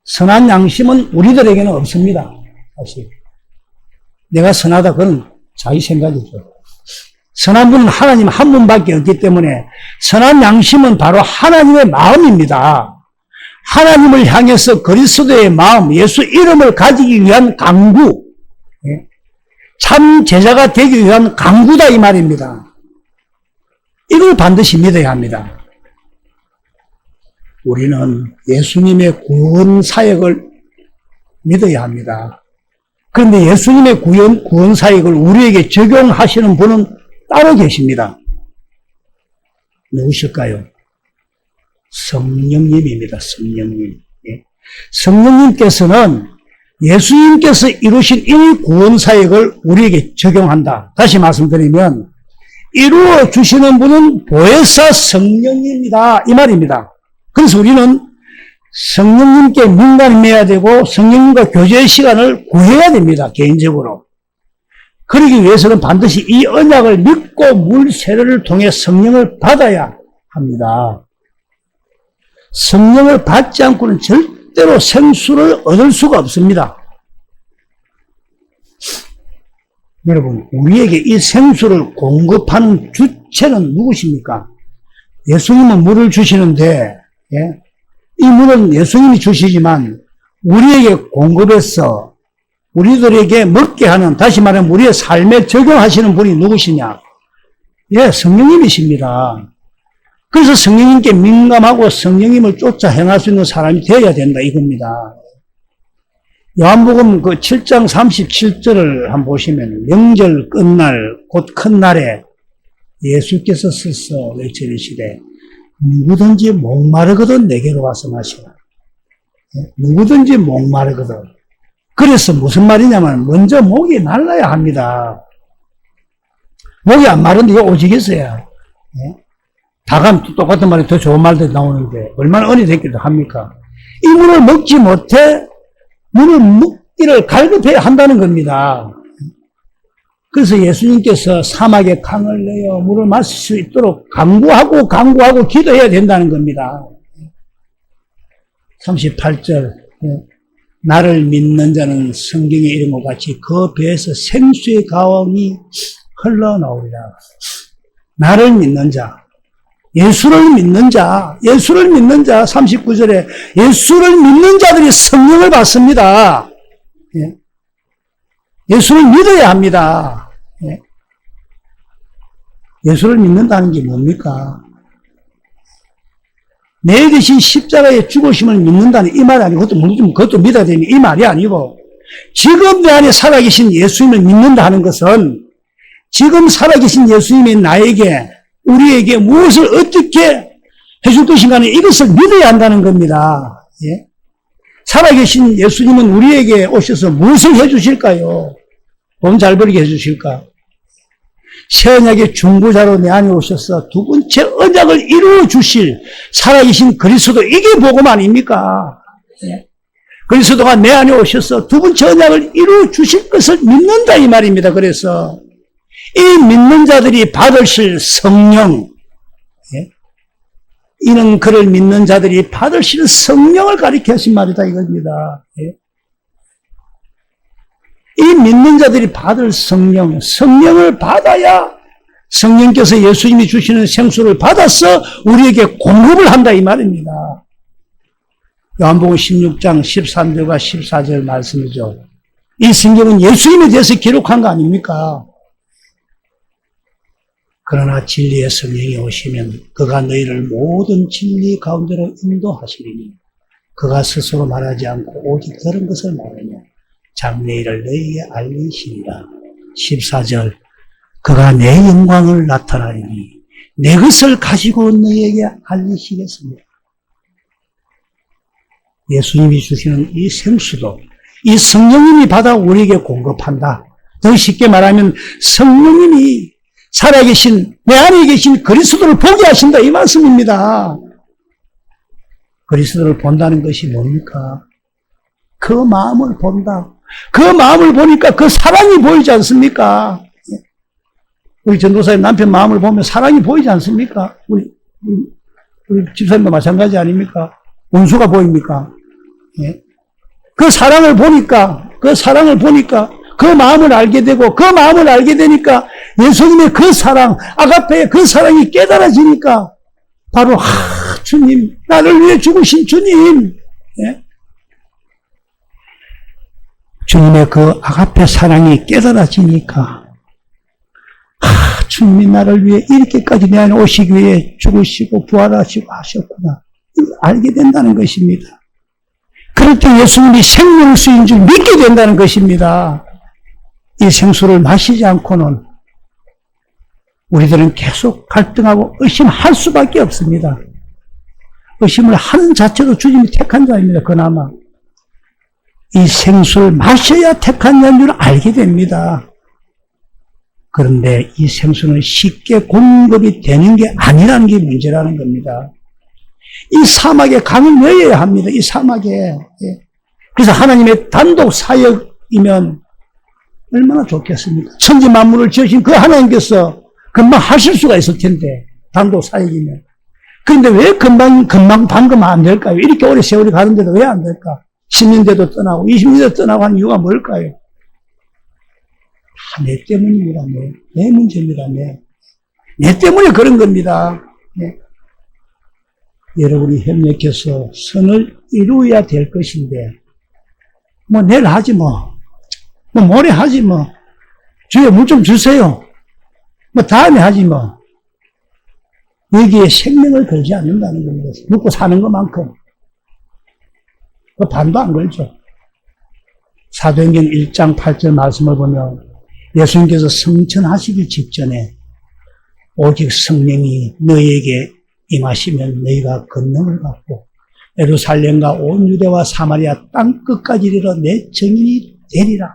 선한 양심은 우리들에게는 없습니다. 사실 내가 선하다 그건 자기 생각이죠. 선한 분은 하나님 한 분밖에 없기 때문에 선한 양심은 바로 하나님의 마음입니다. 하나님을 향해서 그리스도의 마음, 예수 이름을 가지기 위한 강구, 참 제자가 되기 위한 강구다 이 말입니다. 이걸 반드시 믿어야 합니다. 우리는 예수님의 구원 사역을 믿어야 합니다. 그런데 예수님의 구원 사역을 우리에게 적용하시는 분은 따로 계십니다. 누구실까요? 성령님입니다. 성령님. 성령님께서는 예수님께서 이루신 이 구원 사역을 우리에게 적용한다. 다시 말씀드리면 이루어 주시는 분은 보혜사 성령님입니다. 이 말입니다. 그래서 우리는 성령님께 민감해야 되고 성령님과 교제의 시간을 구해야 됩니다. 개인적으로. 그러기 위해서는 반드시 이 언약을 믿고 물 세례를 통해 성령을 받아야 합니다. 성령을 받지 않고는 절대로 생수를 얻을 수가 없습니다. 여러분, 우리에게 이 생수를 공급하는 주체는 누구십니까? 예수님은 물을 주시는데, 이 물은 예수님이 주시지만 우리에게 공급해서 우리들에게 먹게 하는, 다시 말하면 우리의 삶에 적용하시는 분이 누구시냐? 성령님이십니다. 그래서 성령님께 민감하고 성령님을 쫓아 행할 수 있는 사람이 되어야 된다 이겁니다. 요한복음 그 7장 37절을 한번 보시면 명절 끝날 곧 큰 날에 예수께서 스스로 외치시되 누구든지 목마르거든 내게로 와서 마시라. 누구든지 목마르거든. 그래서 무슨 말이냐면 먼저 목이 말라야 합니다. 목이 안 마른데 이거 오지겠어요. 다 가면 똑같은 말이 더 좋은 말들이 나오는데 얼마나 은혜 됐기도 합니까? 이 물을 먹지 못해 물을 먹기를 갈급해야 한다는 겁니다. 그래서 예수님께서 사막에 강을 내어 물을 마실 수 있도록 강구하고 기도해야 된다는 겁니다. 38절 나를 믿는 자는 성경에 이른 것 같이 그 배에서 생수의 강이 흘러나오리라. 나를 믿는 자, 예수를 믿는 자, 39절에 예수를 믿는 자들이 성령을 받습니다. 예수를 믿어야 합니다. 예수를 믿는다는 게 뭡니까? 내 대신 십자가의 죽으심을 믿는다는 이 말이 아니고 그것도 믿어야 되는 이 말이 아니고 지금 내 안에 살아계신 예수님을 믿는다 하는 것은 지금 살아계신 예수님이 나에게 우리에게 무엇을 어떻게 해줄 것인가는 이것을 믿어야 한다는 겁니다. 살아계신 예수님은 우리에게 오셔서 무엇을 해주실까요? 돈 잘 벌게 해주실까? 새 언약의 중보자로 내 안에 오셔서 두 번째 언약을 이루어 주실 살아계신 그리스도, 이게 복음 아닙니까? 그리스도가 내 안에 오셔서 두 번째 언약을 이루어 주실 것을 믿는다 이 말입니다. 그래서 이 믿는 자들이 받으실 성령, 이는 그를 믿는 자들이 받으실 성령을 가리켜 하신 말이다 이겁니다. 이 믿는 자들이 받을 성령을 받아야 성령께서 예수님이 주시는 생수를 받아서 우리에게 공급을 한다 이 말입니다. 요한복음 16장 13절과 14절 말씀이죠. 이 성경은 예수님에 대해서 기록한 거 아닙니까? 그러나 진리의 성령이 오시면 그가 너희를 모든 진리 가운데로 인도하시리니 그가 스스로 말하지 않고 오직 들은 것을 말하며 장래일을 너희에게 알리시리라. 14절 그가 내 영광을 나타나리니 내 것을 가지고 너희에게 알리시겠습니다. 예수님이 주시는 이 생수도 이 성령님이 받아 우리에게 공급한다. 더 쉽게 말하면 성령님이 살아계신 내 안에 계신 그리스도를 보게 하신다 이 말씀입니다. 그리스도를 본다는 것이 뭡니까? 그 마음을 본다. 그 마음을 보니까 그 사랑이 보이지 않습니까? 우리 전도사님 남편 마음을 보면 사랑이 보이지 않습니까? 우리 집사님도 마찬가지 아닙니까? 원수가 보입니까? 그 사랑을 보니까 그 마음을 알게 되고 그 마음을 알게 되니까 예수님의 그 사랑, 아가페의 그 사랑이 깨달아지니까 바로 주님, 나를 위해 죽으신 주님, 예? 주님의 그 아가페 사랑이 깨달아지니까 주님이 나를 위해 이렇게까지 내 안에 오시기 위해 죽으시고 부활하시고 하셨구나. 알게 된다는 것입니다. 그럴 때 예수님이 생명수인 줄 믿게 된다는 것입니다. 이 생수를 마시지 않고는 우리들은 계속 갈등하고 의심할 수밖에 없습니다. 의심을 하는 자체도 주님이 택한 자입니다. 그나마 이 생수를 마셔야 택한 자인 줄 알게 됩니다. 그런데 이 생수는 쉽게 공급이 되는 게 아니라는 게 문제라는 겁니다. 이 사막에 강을 열어야 합니다. 이 사막에. 그래서 하나님의 단독 사역이면 얼마나 좋겠습니까? 천지 만물을 지으신 그 하나님께서 금방 하실 수가 있을 텐데, 단독 사역이면. 그런데 왜 방금 안 될까요? 이렇게 오래 세월이 가는데도 왜 안 될까? 10년대도 떠나고 20년대도 떠나고 하는 이유가 뭘까요? 다 내 때문입니다. 내 문제입니다. 내 때문에 그런 겁니다. 네. 여러분이 협력해서 선을 이루어야 될 것인데, 뭐 내일 하지 뭐 모레 하지 뭐, 주여 물 좀 주세요. 뭐 다음에 하지 뭐. 여기에 생명을 걸지 않는다는 겁니다. 먹고 사는 것만큼. 그 반도 안 걸죠. 사도행전 1장 8절 말씀을 보면 예수님께서 성천하시기 직전에 오직 성령이 너희에게 임하시면 너희가 권능을 받고 예루살렘과 온 유대와 사마리아 땅끝까지 이르러 내 증인이 되리라.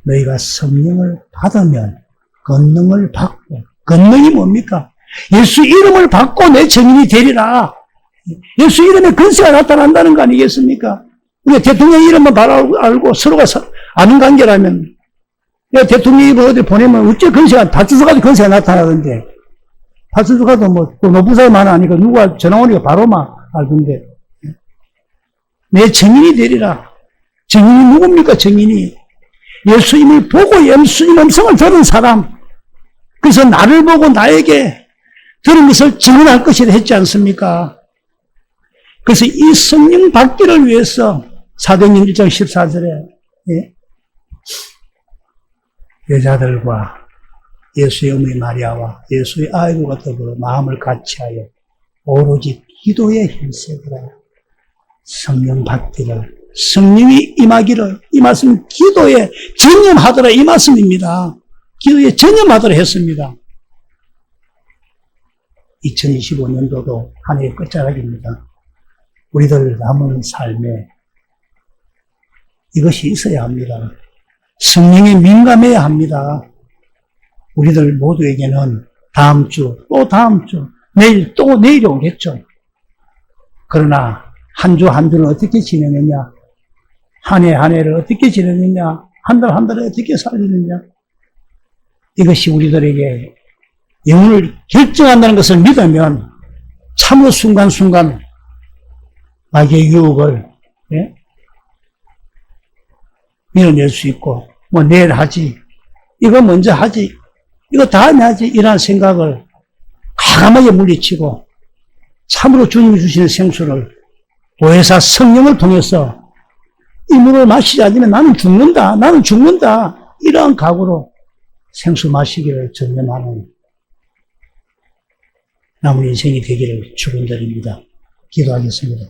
너희가 성령을 받으면 권능을 받고, 권능이 뭡니까? 예수 이름을 받고 내 증인이 되리라. 예수 이름에 근세가 나타난다는 거 아니겠습니까? 우리가 대통령 이름만 바로 알고 서로가 아는 관계라면, 내가 대통령 이름을 어디 보내면 어째 근세가, 다쳐서 가지고 근세가 나타나던데, 다쳐서 가도 뭐, 높은 사람 하나 아니고 누가 전화 오니까 바로 막 알던데, 내 증인이 되리라. 증인이 누굽니까, 증인이? 예수님을 보고 예수님 음성을 들은 사람, 그래서 나를 보고 나에게 들은 것을 증언할 것이라 했지 않습니까? 그래서 이 성령 받기를 위해서 사도행전 1장 14절에 여자들과 예수의 어머니 마리아와 예수의 아이들과 더불어 마음을 같이하여 오로지 기도에 힘쓰더라. 성령 받기를, 성령이 임하기를, 이 말씀 기도에 전념하더라, 이 말씀입니다. 기도에 전념하더라 했습니다. 2025년도도 한 해의 끝자락입니다. 우리들 남은 삶에 이것이 있어야 합니다. 성령에 민감해야 합니다. 우리들 모두에게는 다음 주, 또 다음 주, 내일 또 내일이 오겠죠. 그러나 한 주 한 주는 어떻게 지내느냐, 한 해 한 해를 어떻게 지내느냐, 한 달 한 달을 어떻게 살리느냐, 이것이 우리들에게 영혼을 결정한다는 것을 믿으면 참으로 순간순간 마귀의 유혹을 밀어낼 수 있고, 뭐 내일 하지, 이거 먼저 하지, 이거 다음에 하지, 이런 생각을 과감하게 물리치고 참으로 주님이 주시는 생수를, 보혜사 성령을 통해서 이 물을 마시지 않으면 나는 죽는다, 나는 죽는다, 이러한 각오로 생수 마시기를 전념하는 남은 인생이 되기를 축원드립니다. 기도하겠습니다.